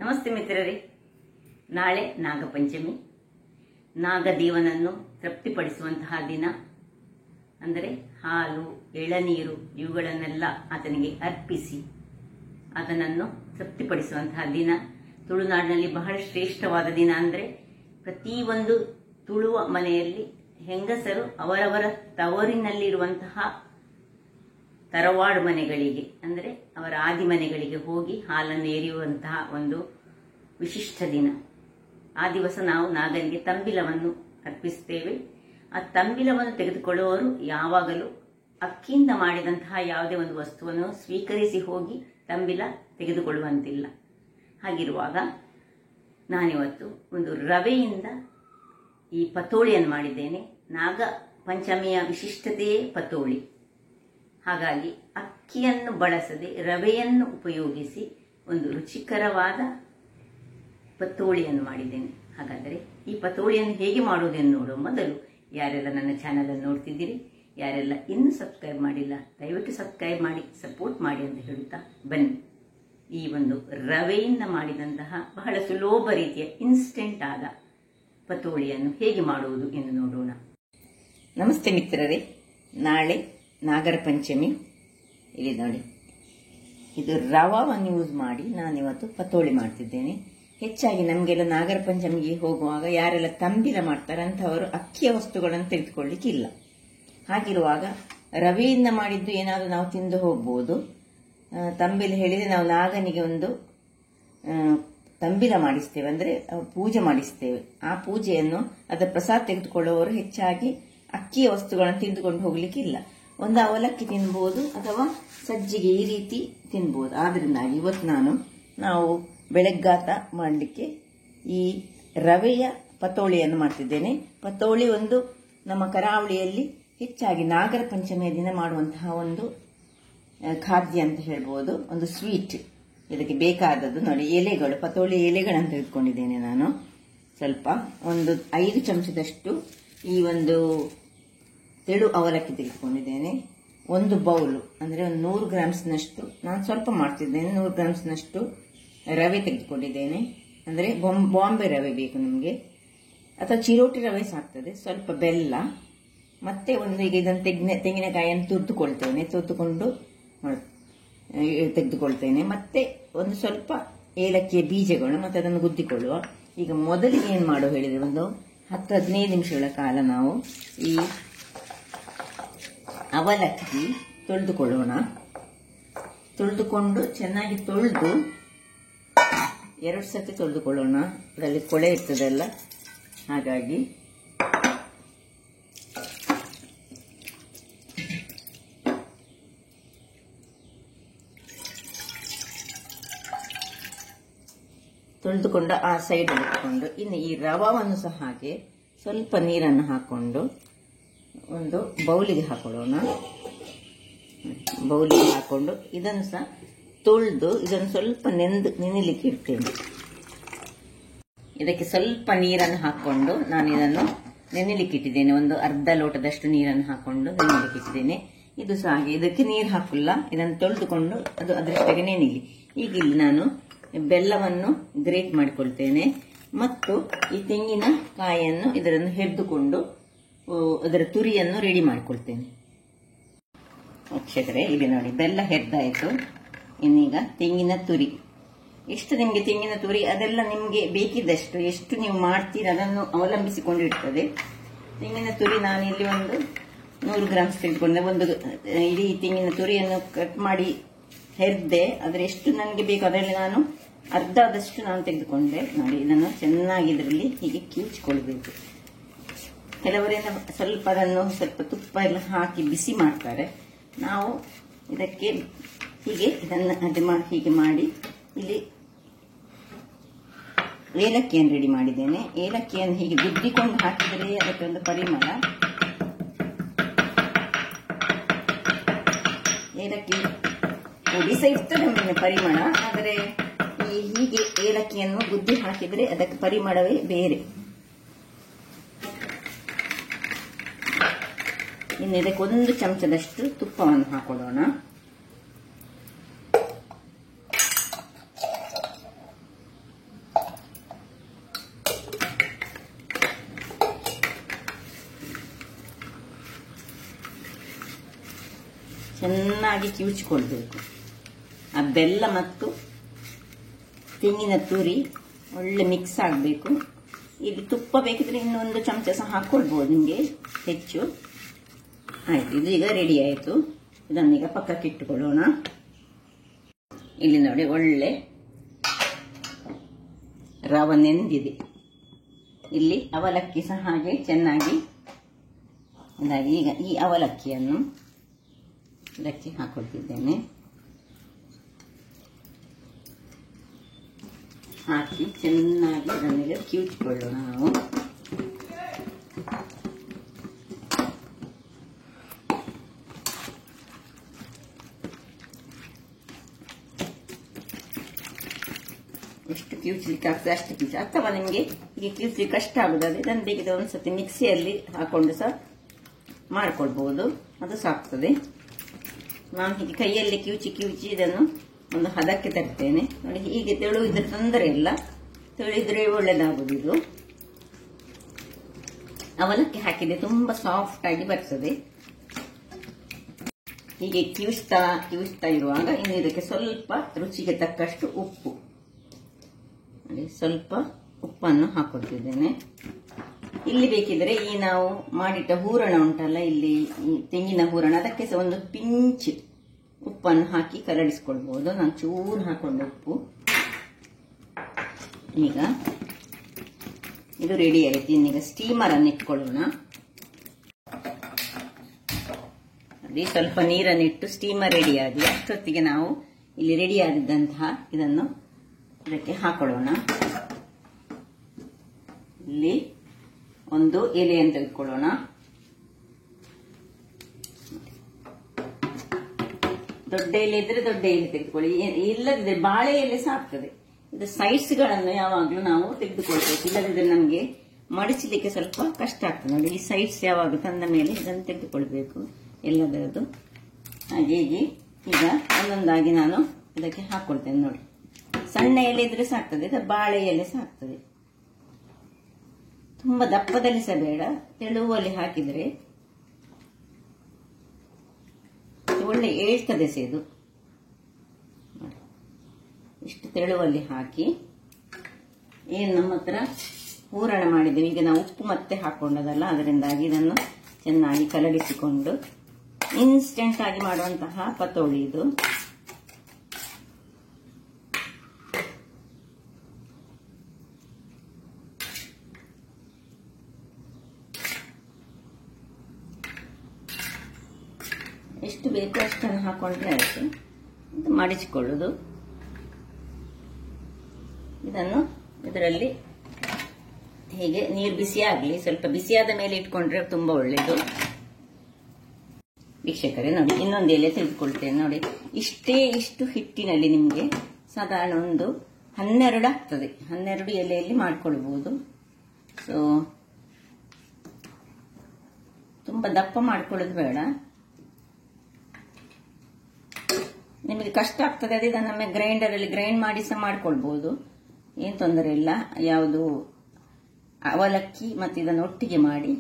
ನಮಸ್ತೆ ಮಿತ್ರರೇ, ನಾಳೆ ನಾಗಪಂಚಮಿ. ನಾಗದೇವನನ್ನು ತೃಪ್ತಿಪಡಿಸುವಂತಹ ದಿನ. ಅಂದರೆ ಹಾಲು, ಎಳನೀರು ಇವುಗಳನ್ನೆಲ್ಲ ಆತನಿಗೆ ಅರ್ಪಿಸಿ ಆತನನ್ನು ತೃಪ್ತಿಪಡಿಸುವಂತಹ ದಿನ. ತುಳುನಾಡಿನಲ್ಲಿ ಬಹಳ ಶ್ರೇಷ್ಠವಾದ ದಿನ. ಅಂದರೆ ಪ್ರತಿಯೊಂದು ತುಳುವ ಮನೆಯಲ್ಲಿ ಹೆಂಗಸರು ಅವರವರ ತವರಿನಲ್ಲಿರುವಂತಹ ತರವಾಡು ಮನೆಗಳಿಗೆ, ಅಂದರೆ ಅವರ ಆದಿ ಮನೆಗಳಿಗೆ ಹೋಗಿ ಹಾಲನ್ನು ಎರೆಯುವಂತಹ ಒಂದು ವಿಶಿಷ್ಟ ದಿನ. ಆ ದಿವಸ ನಾವು ನಾಗನಿಗೆ ತಂಬಿಲವನ್ನು ಅರ್ಪಿಸುತ್ತೇವೆ. ಆ ತಂಬಿಲವನ್ನು ತೆಗೆದುಕೊಳ್ಳುವವರು ಯಾವಾಗಲೂ ಅಕ್ಕಿಯಿಂದ ಮಾಡಿದಂತಹ ಯಾವುದೇ ಒಂದು ವಸ್ತುವನ್ನು ಸ್ವೀಕರಿಸಿ ಹೋಗಿ ತಂಬಿಲ ತೆಗೆದುಕೊಳ್ಳುವಂತಿಲ್ಲ. ಹಾಗಿರುವಾಗ ನಾನಿವತ್ತು ಒಂದು ರವೆಯಿಂದ ಈ ಪತೋಳಿಯನ್ನು ಮಾಡಿದ್ದೇನೆ. ನಾಗ ಪಂಚಮಿಯ ವಿಶಿಷ್ಟತೆಯೇ ಪತೋಳಿ. ಹಾಗಾಗಿ ಅಕ್ಕಿಯನ್ನು ಬಳಸದೆ ರವೆಯನ್ನು ಉಪಯೋಗಿಸಿ ಒಂದು ರುಚಿಕರವಾದ ಪತೋಳಿಯನ್ನು ಮಾಡಿದ್ದೇನೆ. ಹಾಗಾದರೆ ಈ ಪತೋಳಿಯನ್ನು ಹೇಗೆ ಮಾಡುವುದೆಂದು ನೋಡುವ ಮೊದಲು ಯಾರೆಲ್ಲ ನನ್ನ ಚಾನೆಲ್ ಅನ್ನು ನೋಡ್ತಿದ್ದೀರಿ, ಯಾರೆಲ್ಲ ಇನ್ನೂ ಸಬ್ಸ್ಕ್ರೈಬ್ ಮಾಡಿಲ್ಲ, ದಯವಿಟ್ಟು ಸಬ್ಸ್ಕ್ರೈಬ್ ಮಾಡಿ ಸಪೋರ್ಟ್ ಮಾಡಿ ಅಂತ ಹೇಳುತ್ತಾ ಬನ್ನಿ ಈ ಒಂದು ರವೆಯಿಂದ ಮಾಡಿದಂತಹ ಬಹಳ ಸುಲಭ ರೀತಿಯ ಇನ್ಸ್ಟೆಂಟ್ ಆದ ಪತೋಳಿಯನ್ನು ಹೇಗೆ ಮಾಡುವುದು ಎಂದು ನೋಡೋಣ. ನಮಸ್ತೆ ಮಿತ್ರರೇ, ನಾಳೆ ನಾಗರ ಪಂಚಮಿ. ಇಲ್ಲಿ ನೋಡಿ, ಇದು ರವಾವನ್ನು ಯೂಸ್ ಮಾಡಿ ನಾನಿವತ್ತು ಪತೋಳಿ ಮಾಡ್ತಿದ್ದೇನೆ. ಹೆಚ್ಚಾಗಿ ನಮಗೆಲ್ಲ ನಾಗರ ಪಂಚಮಿಗೆ ಹೋಗುವಾಗ ಯಾರೆಲ್ಲ ತಂಬಿಲ ಮಾಡ್ತಾರೆ ಅಂತವರು ಅಕ್ಕಿಯ ವಸ್ತುಗಳನ್ನು ತೆಗೆದುಕೊಳ್ಳಿಕ್ಕಿಲ್ಲ. ಹಾಗಿರುವಾಗ ರವೆಯಿಂದ ಮಾಡಿದ್ದು ಏನಾದರೂ ನಾವು ತಿಂದು ಹೋಗ್ಬೋದು. ತಂಬಿಲ ಹೇಳಿದ್ರೆ ನಾವು ನಾಗನಿಗೆ ಒಂದು ತಂಬಿಲ ಮಾಡಿಸ್ತೇವೆ, ಅಂದರೆ ಪೂಜೆ ಮಾಡಿಸ್ತೇವೆ. ಆ ಪೂಜೆಯನ್ನು ಅದರ ಪ್ರಸಾದ ತೆಗೆದುಕೊಳ್ಳುವವರು ಹೆಚ್ಚಾಗಿ ಅಕ್ಕಿಯ ವಸ್ತುಗಳನ್ನು ತಿಂದುಕೊಂಡು ಹೋಗ್ಲಿಕ್ಕಿಲ್ಲ. ಒಂದು ಅವಲಕ್ಕಿ ತಿನ್ಬೋದು ಅಥವಾ ಸಜ್ಜಿಗೆ ಈ ರೀತಿ ತಿನ್ಬೋದು. ಆದ್ರಿಂದಾಗಿ ಇವತ್ತು ನಾವು ಬೆಳಗ್ಗಾತ ಮಾಡಲಿಕ್ಕೆ ಈ ರವೆಯ ಪತೋಳಿಯನ್ನು ಮಾಡ್ತಿದ್ದೇನೆ. ಪತೋಳಿ ಒಂದು ನಮ್ಮ ಕರಾವಳಿಯಲ್ಲಿ ಹೆಚ್ಚಾಗಿ ನಾಗರ ಪಂಚಮಿಯ ದಿನ ಮಾಡುವಂತಹ ಒಂದು ಖಾದ್ಯ ಅಂತ ಹೇಳ್ಬೋದು, ಒಂದು ಸ್ವೀಟ್. ಇದಕ್ಕೆ ಬೇಕಾದದ್ದು ನೋಡಿ, ಎಲೆಗಳು, ಪತೋಳಿ ಎಲೆಗಳನ್ನು ತೆಗೆದುಕೊಂಡಿದ್ದೇನೆ ನಾನು. ಸ್ವಲ್ಪ ಒಂದು 5 ಚಮಚದಷ್ಟು ಈ ಒಂದು ತೆಳು ಅವಲಕ್ಕಿ ತೆಗೆದುಕೊಂಡಿದ್ದೇನೆ. ಒಂದು ಬೌಲು ಅಂದರೆ ಒಂದು 100 ಗ್ರಾಮ್ಸ್ನಷ್ಟು, ನಾನು ಸ್ವಲ್ಪ ಮಾಡ್ತಿದ್ದೇನೆ, 100 ಗ್ರಾಮ್ಸ್ನಷ್ಟು ರವೆ ತೆಗೆದುಕೊಂಡಿದ್ದೇನೆ. ಅಂದರೆ ಬಾಂಬೆ ರವೆ ಬೇಕು ನಿಮಗೆ, ಅಥವಾ ಚಿರೋಟಿ ರವೆ ಸಾಕ್ತದೆ. ಸ್ವಲ್ಪ ಬೆಲ್ಲ, ಮತ್ತೆ ಒಂದು ಈಗ ಇದನ್ನು ತೆಂಗಿನಕಾಯಿಯನ್ನು ತುರಿದುಕೊಂಡು ತೆಗೆದುಕೊಳ್ತೇನೆ. ಮತ್ತೆ ಒಂದು ಸ್ವಲ್ಪ ಏಲಕ್ಕಿಯ ಬೀಜಗಳು, ಮತ್ತೆ ಅದನ್ನು ಗುದ್ದಿಕೊಳ್ಳುವ. ಈಗ ಮೊದಲಿಗೆ ಏನು ಮಾಡೋ ಹೇಳಿದ್ರೆ, ಒಂದು 10-15 ನಿಮಿಷಗಳ ಕಾಲ ನಾವು ಈ ಅವಲಕ್ಕಿ ತೊಳೆದುಕೊಳ್ಳೋಣ. ತೊಳೆದುಕೊಂಡು ಚೆನ್ನಾಗಿ ತೊಳೆದು 2 ಸತಿ ತೊಳೆದುಕೊಳ್ಳೋಣ. ಅದರಲ್ಲಿ ಕೊಳೆ ಇರ್ತದಲ್ಲ, ಹಾಗಾಗಿ ತೊಳೆದುಕೊಂಡು ಆ ಸೈಡ್ ಇಟ್ಕೊಂಡು, ಇನ್ನು ಈ ರವಾವನ್ನು ಸಹ ಹಾಗೆ ಸ್ವಲ್ಪ ನೀರನ್ನು ಹಾಕೊಂಡು ಒಂದು ಬೌಲಿಗೆ ಹಾಕೊಳ್ಳೋಣ. ಬೌಲಿಗೆ ಹಾಕೊಂಡು ಇದನ್ನು ಸಹ ತೊಳೆದು ಇದನ್ನು ಸ್ವಲ್ಪ ನೆನೆಲಿಕ್ಕೆ ಇಡ್ತೇನೆ. ಇದಕ್ಕೆ ಸ್ವಲ್ಪ ನೀರನ್ನು ಹಾಕೊಂಡು ನಾನು ಇದನ್ನು ನೆನೆಲಿಕ್ಕೆ ಇಟ್ಟಿದ್ದೇನೆ. ಒಂದು ಅರ್ಧ ಲೋಟದಷ್ಟು ನೀರನ್ನು ಹಾಕೊಂಡು ನೆನೆಲಿಕ್ಕೆ ಇಟ್ಟಿದ್ದೇನೆ. ಇದು ಸಹ ಹಾಗೆ, ಇದಕ್ಕೆ ನೀರು ಹಾಕಲ್ಲ, ಇದನ್ನು ತೊಳೆದುಕೊಂಡು ಅದು ಅದರಷ್ಟಾಗಿ ನೆನೆಯಲಿ. ಈಗ ಇಲ್ಲಿ ನಾನು ಬೆಲ್ಲವನ್ನು ಗ್ರೇಟ್ ಮಾಡಿಕೊಳ್ತೇನೆ ಮತ್ತು ಈ ತೆಂಗಿನ ಕಾಯನ್ನು ಇದನ್ನು ಹೆರ್ದುಕೊಂಡು ಅದರ ತುರಿಯನ್ನು ರೆಡಿ ಮಾಡಿಕೊಳ್ತೇನೆ. ವೀಕ್ಷಕರೇ, ಇಲ್ಲಿ ನೋಡಿ, ಬೆಲ್ಲ ಹೆರ್ದಾಯಿತು. ಇನ್ನೀಗ ತೆಂಗಿನ ತುರಿ, ಎಷ್ಟು ನಿಮಗೆ ತೆಂಗಿನ ತುರಿ ಅದೆಲ್ಲ ನಿಮಗೆ ಬೇಕಿದ್ದಷ್ಟು, ಎಷ್ಟು ನೀವು ಮಾಡ್ತೀರ ಅದನ್ನು ಅವಲಂಬಿಸಿಕೊಂಡಿರ್ತದೆ. ತೆಂಗಿನ ತುರಿ ನಾನು ಇಲ್ಲಿ ಒಂದು 100 ಗ್ರಾಮ್ಸ್ ತೆಗೆದುಕೊಂಡೆ. ಒಂದು ಇಡೀ ತೆಂಗಿನ ತುರಿಯನ್ನು ಕಟ್ ಮಾಡಿ ಹೆರ್ದೆ. ಅದರ ಎಷ್ಟು ನನಗೆ ಬೇಕು ಅದರಲ್ಲಿ ನಾನು ಅರ್ಧದಷ್ಟು ನಾನು ತೆಗೆದುಕೊಂಡೆ. ನೋಡಿ, ಇದನ್ನು ಚೆನ್ನಾಗಿ ಇದರಲ್ಲಿ ಹೀಗೆ ಕಿವುಚಿಕೊಳ್ಬೇಕು. ಕೆಲವರಿಂದ ಸ್ವಲ್ಪ ಅದನ್ನು ಸ್ವಲ್ಪ ತುಪ್ಪ ಎಲ್ಲ ಹಾಕಿ ಬಿಸಿ ಮಾಡ್ತಾರೆ. ನಾವು ಇದಕ್ಕೆ ಹೀಗೆ ಇದನ್ನು ಹೀಗೆ ಮಾಡಿ ಇಲ್ಲಿ ಏಲಕ್ಕಿಯನ್ನು ರೆಡಿ ಮಾಡಿದ್ದೇನೆ. ಏಲಕ್ಕಿಯನ್ನು ಹೀಗೆ ಗುದ್ದಿಕೊಂಡು ಹಾಕಿದರೆ ಅದಕ್ಕೆ ಒಂದು ಪರಿಮಳ. ಏಲಕ್ಕಿ ಪುಡಿ ಸಹ ಇರ್ತದೆ ಪರಿಮಳ, ಆದರೆ ಹೀಗೆ ಏಲಕ್ಕಿಯನ್ನು ಗುದ್ದಿ ಹಾಕಿದರೆ ಅದಕ್ಕೆ ಪರಿಮಳವೇ ಬೇರೆ. ಇನ್ನು ಇದಕ್ಕೆ 1 ಚಮಚದಷ್ಟು ತುಪ್ಪವನ್ನು ಹಾಕೊಳ್ಳೋಣ. ಚೆನ್ನಾಗಿ ಕಿವುಚಿಕೊಳ್ಬೇಕು. ಆ ಬೆಲ್ಲ ಮತ್ತು ತೆಂಗಿನ ತುರಿ ಒಳ್ಳೆ ಮಿಕ್ಸ್ ಆಗಬೇಕು. ಇಲ್ಲಿ ತುಪ್ಪ ಬೇಕಿದ್ರೆ ಇನ್ನೊಂದು ಚಮಚ ಸಹ ಹಾಕೊಳ್ಬೋದು ನಿಮಗೆ ಹೆಚ್ಚು. ಆಯ್ತು, ಇದು ಈಗ ರೆಡಿ ಆಯಿತು. ಇದನ್ನೀಗ ಪಕ್ಕಕ್ಕೆ ಇಟ್ಟುಕೊಳ್ಳೋಣ. ಇಲ್ಲಿ ನೋಡಿ ಒಳ್ಳೆ ರವೆ ನೆಂದಿದೆ. ಇಲ್ಲಿ ಅವಲಕ್ಕಿ ಸಹ ಹಾಗೆ ಚೆನ್ನಾಗಿ ಇದಾಗಿ ಈಗ ಈ ಅವಲಕ್ಕಿಯನ್ನು ಇದಕ್ಕೆ ಹಾಕೊಳ್ತಿದ್ದೇನೆ. ಹಾಕಿ ಚೆನ್ನಾಗಿ ಅದನ್ನೆಲ್ಲ ಕಿವುಚಿಕೊಳ್ಳೋಣ ನಾವು. ಎಷ್ಟು ಕಿವುಚಲಿಕ್ಕೆ ಆಗ್ತದೆ ಅಷ್ಟು ಕಿವುಚಿ. ಅಥವಾ ನಿಮಗೆ ಹೀಗೆ ಕಿವುಚಲಿಕ್ಕೆ ಕಷ್ಟ ಆಗುದಾದ್ರೆ ಇದನ್ನು ಬೇಕಿದ್ರೆ ಒಂದ್ಸತಿ ಮಿಕ್ಸಿಯಲ್ಲಿ ಹಾಕೊಂಡು ಸಹ ಮಾಡ್ಕೊಳ್ಬಹುದು, ಅದು ಸಾಕ್ತದೆ. ನಾನು ಹೀಗೆ ಕೈಯಲ್ಲಿ ಕಿವುಚಿ ಇದನ್ನು ಒಂದು ಹದಕ್ಕೆ ತರ್ತೇನೆ ನೋಡಿ. ಹೀಗೆ ತೆಳು ಇದ್ರೆ ತೊಂದರೆ ಇಲ್ಲ, ತೆಳುದ್ರೆ ಒಳ್ಳೇದಾಗುವುದು. ಅವಲಕ್ಕಿ ಹಾಕಿದ್ರೆ ತುಂಬಾ ಸಾಫ್ಟ್ ಆಗಿ ಬರ್ತದೆ. ಹೀಗೆ ಕಿವುಚ್ತಾ ಇರುವಾಗ ಇನ್ನು ಇದಕ್ಕೆ ಸ್ವಲ್ಪ ರುಚಿಗೆ ತಕ್ಕಷ್ಟು ಉಪ್ಪು, ಸ್ವಲ್ಪ ಉಪ್ಪನ್ನು ಹಾಕೊಳ್ತಿದ್ದೇನೆ. ಇಲ್ಲಿ ಬೇಕಿದ್ರೆ ಈ ನಾವು ಮಾಡಿಟ್ಟ ಹೂರಣ ಉಂಟಲ್ಲ, ಇಲ್ಲಿ ಈ ತೆಂಗಿನ ಹೂರಣ, ಅದಕ್ಕೆ ಸಹ ಒಂದು ಪಿಂಚ್ ಉಪ್ಪನ್ನು ಹಾಕಿ ಕರಡಿಸ್ಕೊಳ್ಬಹುದು. ನಾನು ಚೂರು ಹಾಕೊಂಡೆ ಉಪ್ಪು. ಈಗ ಇದು ರೆಡಿ ಆಯ್ತು. ಇನ್ನೀಗ ಸ್ಟೀಮರ್ ಅನ್ನು ಇಟ್ಕೊಳ್ಳೋಣ. ನೋಡಿ, ಸ್ವಲ್ಪ ನೀರನ್ನಿಟ್ಟು ಸ್ಟೀಮರ್ ರೆಡಿ ಆಗಿ ಅಷ್ಟೊತ್ತಿಗೆ ನಾವು ಇಲ್ಲಿ ರೆಡಿ ಆಗಿದ್ದಂತಹ ಇದನ್ನು ಇದಕ್ಕೆ ಹಾಕೊಳ್ಳೋಣ. ಇಲ್ಲಿ ಒಂದು ಎಲೆಯನ್ನು ತೆಗೆದುಕೊಳ್ಳೋಣ. ದೊಡ್ಡ ಎಲೆ ಇದ್ರೆ ದೊಡ್ಡ ಎಲೆ ತೆಗೆದುಕೊಳ್ಳಿ, ಇಲ್ಲದಿದ್ರೆ ಬಾಳೆ ಎಲೆ ಸಾಕ್ತದೆ. ಇದು ಸೈಡ್ಸ್ ಗಳನ್ನು ಯಾವಾಗ್ಲೂ ನಾವು ತೆಗೆದುಕೊಳ್ಬೇಕು, ಇಲ್ಲದಿದ್ರೆ ನಮ್ಗೆ ಮಡಿಚಲಿಕ್ಕೆ ಸ್ವಲ್ಪ ಕಷ್ಟ ಆಗ್ತದೆ. ನೋಡಿ, ಈ ಸೈಡ್ಸ್ ಯಾವಾಗ ತಂದ ಮೇಲೆ ಇದನ್ನು ತೆಗೆದುಕೊಳ್ಬೇಕು ಎಲ್ಲದರದ್ದು. ಹಾಗೆ ಈಗ ಒಂದೊಂದಾಗಿ ನಾನು ಇದಕ್ಕೆ ಹಾಕೊಳ್ತೇನೆ. ನೋಡಿ, ಸಣ್ಣ ಎಲೆ ಇದ್ರೆ ಸಾಕ್ತದೆ, ಇದು ಬಾಳೆ ಎಲೆ ಸಾಕ್ತದೆ. ತುಂಬಾ ದಪ್ಪದಲ್ಲಿ ಸಹ ಬೇಡ, ತೆಳುವಲ್ಲಿ ಹಾಕಿದ್ರೆ ಒಳ್ಳೆ ಏಳ್ತದೆ ಸೇದು. ಇಷ್ಟು ತೆಳುವಲ್ಲಿ ಹಾಕಿ ಏನು ನಮ್ಮ ಹತ್ರ ಹೂರಣ ಮಾಡಿದ್ದೇವೆ, ಈಗ ನಾವು ಉಪ್ಪು ಮತ್ತೆ ಹಾಕೊಂಡದಲ್ಲ, ಅದರಿಂದಾಗಿ ಇದನ್ನು ಚೆನ್ನಾಗಿ ಕಲಗಿಸಿಕೊಂಡು ಇನ್ಸ್ಟೆಂಟ್ ಆಗಿ ಮಾಡುವಂತಹ ಪತೋಳಿ ಇದು. ಎಷ್ಟು ಬೇಕೋ ಅಷ್ಟನ್ನು ಹಾಕೊಂಡ್ರೆ ಆಯ್ತು. ಇದು ಮಡಿಚಿಕೊಳ್ಳುದು. ಇದನ್ನು ಇದರಲ್ಲಿ ಹೀಗೆ ನೀರು ಬಿಸಿ ಆಗಲಿ, ಸ್ವಲ್ಪ ಬಿಸಿಯಾದ ಮೇಲೆ ಇಟ್ಕೊಂಡ್ರೆ ತುಂಬಾ ಒಳ್ಳೇದು. ವೀಕ್ಷಕರೇ ನೋಡಿ, ಇನ್ನೊಂದು ಎಲೆ ತೆಗೆದುಕೊಳ್ತೇನೆ. ನೋಡಿ, ಇಷ್ಟು ಹಿಟ್ಟಿನಲ್ಲಿ ನಿಮಗೆ ಸಾಧಾರಣ ಒಂದು 12 ಆಗ್ತದೆ. 12 ಎಲೆಯಲ್ಲಿ ಮಾಡ್ಕೊಳ್ಬಹುದು. ಸೊ ತುಂಬಾ ದಪ್ಪ ಮಾಡ್ಕೊಳ್ಳೋದು ಬೇಡ. ನಿಮಗೆ ಕಷ್ಟ ಆಗ್ತದೆ ಅದೇ ನಮ್ಮ ಗ್ರೈಂಡರ್ ಅಲ್ಲಿ ಗ್ರೈಂಡ್ ಮಾಡಿ ಸಹ ಮಾಡ್ಕೊಳ್ಬಹುದು, ಏನ್ ತೊಂದರೆ ಇಲ್ಲ. ಯಾವುದು ಅವಲಕ್ಕಿ ಮತ್ತೆ ಇದನ್ನು ಒಟ್ಟಿಗೆ ಮಾಡಿ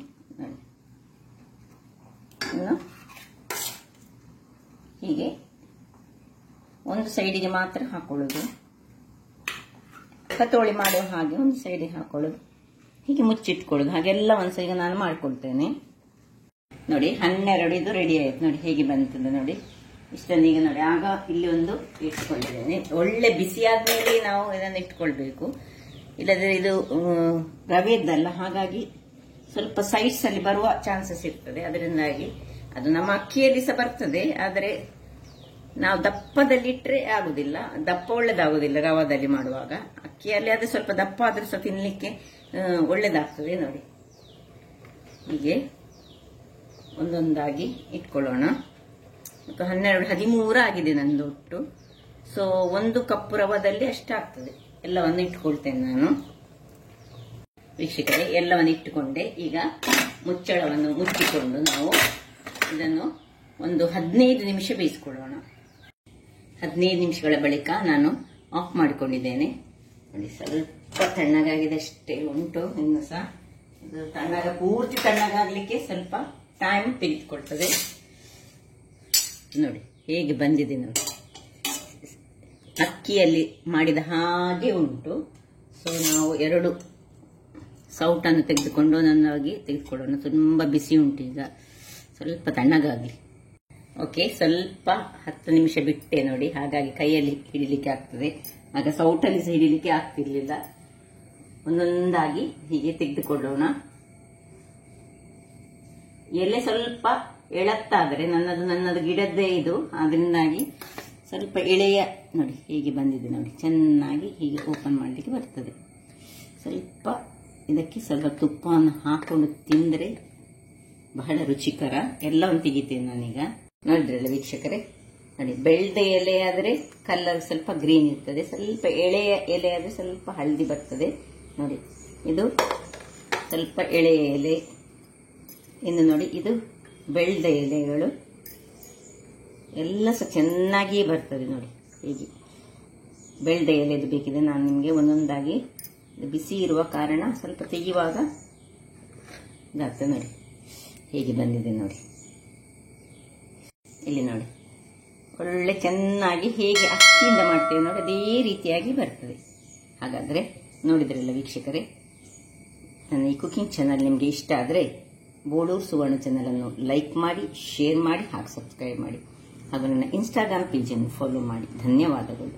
ಹೀಗೆ ಒಂದು ಸೈಡಿಗೆ ಮಾತ್ರ ಹಾಕೊಳ್ಳೋದು. ಪತೋಳಿ ಮಾಡುವ ಹಾಗೆ ಒಂದು ಸೈಡಿಗೆ ಹಾಕೊಳ್ಳೋದು, ಹೀಗೆ ಮುಚ್ಚಿಟ್ಕೊಳ್ಳೋದು. ಹಾಗೆಲ್ಲ ಈಗ ನಾನು ಮಾಡ್ಕೊಳ್ತೇನೆ. ನೋಡಿ, 12 ಇದು ರೆಡಿ ಆಯ್ತು. ನೋಡಿ ಹೇಗೆ ಬಂತಂದ್ರೆ, ನೋಡಿ ಇಷ್ಟನ್ನೀಗ ನೋಡಿ. ಆಗ ಇಲ್ಲಿ ಒಂದು ಇಟ್ಕೊಂಡಿದ್ದೇನೆ. ಒಳ್ಳೆ ಬಿಸಿ ಆದ್ಮೇಲೆ ನಾವು ಇದನ್ನು ಇಟ್ಕೊಳ್ಬೇಕು, ಇಲ್ಲದ್ರೆ ಇದು ರವೆದ್ದಲ್ಲ, ಹಾಗಾಗಿ ಸ್ವಲ್ಪ ಸೈಡ್ಸ್ ಅಲ್ಲಿ ಬರುವ ಚಾನ್ಸಸ್ ಇರ್ತದೆ. ಅದರಿಂದಾಗಿ ಅದು ನಮ್ಮ ಅಕ್ಕಿಯಲ್ಲಿ ಸಹ ಬರ್ತದೆ, ಆದರೆ ನಾವು ದಪ್ಪದಲ್ಲಿ ಇಟ್ಟರೆ ಆಗುದಿಲ್ಲ, ದಪ್ಪ ಒಳ್ಳೇದಾಗುದಿಲ್ಲ ರವಾದಲ್ಲಿ ಮಾಡುವಾಗ. ಅಕ್ಕಿಯಲ್ಲಿ ಅದು ಸ್ವಲ್ಪ ದಪ್ಪ ಆದ್ರೂ ಸಹ ತಿನ್ಲಿಕ್ಕೆ ಒಳ್ಳೇದಾಗ್ತದೆ. ನೋಡಿ, ಹೀಗೆ ಒಂದೊಂದಾಗಿ ಇಟ್ಕೊಳ್ಳೋಣ. 13 ಆಗಿದೆ ನಂದು ಒಟ್ಟು. ಸೊ 1 ಕಪ್ ರವದಲ್ಲಿ ಅಷ್ಟಾಗ್ತದೆ. ಎಲ್ಲವನ್ನು ಇಟ್ಕೊಳ್ತೇನೆ ನಾನು. ವೀಕ್ಷಕರೇ, ಎಲ್ಲವನ್ನು ಇಟ್ಟುಕೊಂಡೆ. ಈಗ ಮುಚ್ಚಳವನ್ನು ಮುಚ್ಚಿಕೊಂಡು ನಾವು ಇದನ್ನು ಒಂದು 15 ನಿಮಿಷ ಬೇಯಿಸಿಕೊಳ್ಳೋಣ. 15 ನಿಮಿಷಗಳ ಬಳಿಕ ನಾನು ಆಫ್ ಮಾಡಿಕೊಂಡಿದ್ದೇನೆ. ನೋಡಿ, ಸ್ವಲ್ಪ ತಣ್ಣಗಾಗಿದೆ ಅಷ್ಟೇ ಉಂಟು. ಇನ್ನು ಸಹ ಇದು ಪೂರ್ತಿ ತಣ್ಣಗಾಗ್ಲಿಕ್ಕೆ ಸ್ವಲ್ಪ ಟೈಮ್ ತೆಗೆದುಕೊಳ್ತದೆ. ನೋಡಿ ಹೇಗೆ ಬಂದಿದೆ ನೋಡಿ, ಅಕ್ಕಿಯಲ್ಲಿ ಮಾಡಿದ ಹಾಗೆ ಉಂಟು. ಸೊ ನಾವು 2 ಸೌಟನ್ನು ತೆಗೆದುಕೊಂಡು ಒಂದೊಂದಾಗಿ ತೆಗೆದುಕೊಳ್ಳೋಣ. ತುಂಬ ಬಿಸಿ ಉಂಟು, ಈಗ ಸ್ವಲ್ಪ ತಣ್ಣಗಾಗಲಿ. ಓಕೆ, ಸ್ವಲ್ಪ 10 ನಿಮಿಷ ಬಿಟ್ಟೆ ನೋಡಿ, ಹಾಗಾಗಿ ಕೈಯಲ್ಲಿ ಹಿಡಿಲಿಕ್ಕೆ ಆಗ್ತದೆ. ಆಗ ಸೌಟಲ್ಲಿ ಸಹ ಹಿಡಿಲಿಕ್ಕೆ ಆಗ್ತಿರ್ಲಿಲ್ಲ. ಒಂದೊಂದಾಗಿ ಹೀಗೆ ತೆಗೆದುಕೊಳ್ಳೋಣ. ಎಲೆ ಸ್ವಲ್ಪ ಎಳತ್ತಾದರೆ, ನನ್ನದು ಗಿಡದ್ದೇ ಇದು, ಅದರಿಂದಾಗಿ ಸ್ವಲ್ಪ ಎಳೆಯ ನೋಡಿ ಹೇಗೆ ಬಂದಿದೆ ನೋಡಿ, ಚೆನ್ನಾಗಿ ಹೀಗೆ ಓಪನ್ ಮಾಡಲಿಕ್ಕೆ ಬರ್ತದೆ. ಸ್ವಲ್ಪ ಇದಕ್ಕೆ ಸ್ವಲ್ಪ ತುಪ್ಪವನ್ನು ಹಾಕೊಂಡು ತಿಂದರೆ ಬಹಳ ರುಚಿಕರ. ಎಲ್ಲವನ್ನು ತೆಗಿತೇನೆ ನಾನೀಗ. ನೋಡಿದ್ರಲ್ಲ ವೀಕ್ಷಕರೇ, ನೋಡಿ ಬೆಳ್ದ ಎಲೆ ಆದರೆ ಕಲರ್ ಸ್ವಲ್ಪ ಗ್ರೀನ್ ಇರ್ತದೆ, ಸ್ವಲ್ಪ ಎಳೆಯ ಎಲೆ ಆದರೆ ಸ್ವಲ್ಪ ಹಳದಿ ಬರ್ತದೆ. ನೋಡಿ ಇದು ಸ್ವಲ್ಪ ಎಳೆಯ ಎಲೆ, ಇನ್ನು ನೋಡಿ ಇದು ಬೆಳ್ದ ಎಲೆಗಳು ಎಲ್ಲ ಸಹ ಚೆನ್ನಾಗಿಯೇ ಬರ್ತದೆ. ನೋಡಿ ಹೀಗೆ ಬೆಳ್ದ ಎಲೆದು ಬೇಕಿದೆ, ನಾನು ನಿಮಗೆ ಒಂದೊಂದಾಗಿ, ಬಿಸಿ ಇರುವ ಕಾರಣ ಸ್ವಲ್ಪ ತೆಗೆಯುವಾಗ ಇದಾಗ್ತದೆ. ನೋಡಿ ಹೇಗೆ ಬಂದಿದೆ ನೋಡಿ, ಇಲ್ಲಿ ನೋಡಿ ಒಳ್ಳೆ ಚೆನ್ನಾಗಿ ಹೇಗೆ ಅಕ್ಕಿಯಿಂದ ಮಾಡ್ತೇವೆ ನೋಡಿ ಅದೇ ರೀತಿಯಾಗಿ ಬರ್ತದೆ. ಹಾಗಾದರೆ ನೋಡಿದ್ರಲ್ಲ ವೀಕ್ಷಕರೇ, ನನ್ನ ಈ ಕುಕಿಂಗ್ ಚಾನಲ್ ನಿಮಗೆ ಇಷ್ಟ ಆದರೆ ಬೋಳೂರು ಸುವರ್ಣ ಚಾನಲನ್ನು ಲೈಕ್ ಮಾಡಿ, ಶೇರ್ ಮಾಡಿ, ಹಾಗೂ ಸಬ್ಸ್ಕ್ರೈಬ್ ಮಾಡಿ, ಹಾಗೂ ನನ್ನ ಇನ್ಸ್ಟಾಗ್ರಾಮ್ ಪೇಜನ್ನು ಫಾಲೋ ಮಾಡಿ. ಧನ್ಯವಾದಗಳು.